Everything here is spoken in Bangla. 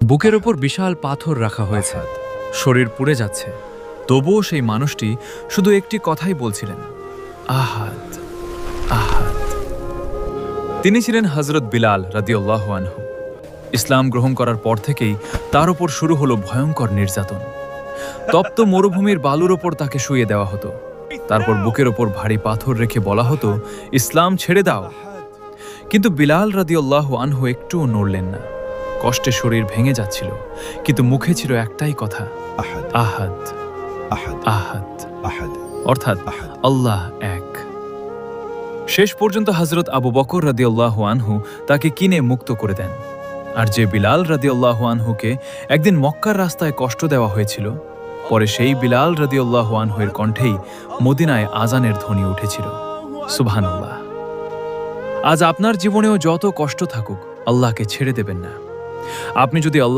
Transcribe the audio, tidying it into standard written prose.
বুকের ওপর বিশাল পাথর রাখা হয়েছে, শরীর পুড়ে যাচ্ছে, তবুও সেই মানুষটি শুধু একটি কথাই বলছিলেন, আহাদ, আহাদ। তিনি ছিলেন হযরত বিলাল রাদিয়াল্লাহু আনহু। ইসলাম গ্রহণ করার পর থেকেই তার উপর শুরু হলো ভয়ঙ্কর নির্যাতন। তপ্ত মরুভূমির বালুর ওপর তাকে শুইয়ে দেওয়া হতো, তারপর বুকের ওপর ভারী পাথর রেখে বলা হতো, ইসলাম ছেড়ে দাও। কিন্তু বিলাল রাদিয়াল্লাহু আনহু একটুও নড়লেন না। কষ্টে শরীর ভেঙে যাচ্ছিল, কিন্তু মুখে ছিল একটাই কথা, আহাদ, আহাদ, আহাদ, আহাদ, আহাদ, অর্থাৎ আহাদ। আল্লাহ এক। শেষ পর্যন্ত হযরত আবু বকর রাদিয়াল্লাহু আনহু তাকে কিনে মুক্ত করে দেন। আর যে বিলাল রাদিয়াল্লাহু আনহুকে একদিন মক্কার রাস্তায় কষ্ট দেওয়া হয়েছিল, পরে সেই বিলাল রাদিয়াল্লাহু আনহুর কণ্ঠেই মদিনায় আজানের ধ্বনি উঠেছিল। সুবহানাল্লাহ। আজ আপনার জীবনেও যত কষ্ট থাকুক, আল্লাহকে ছেড়ে দেবেন না। আপনি যদি আল্লাহ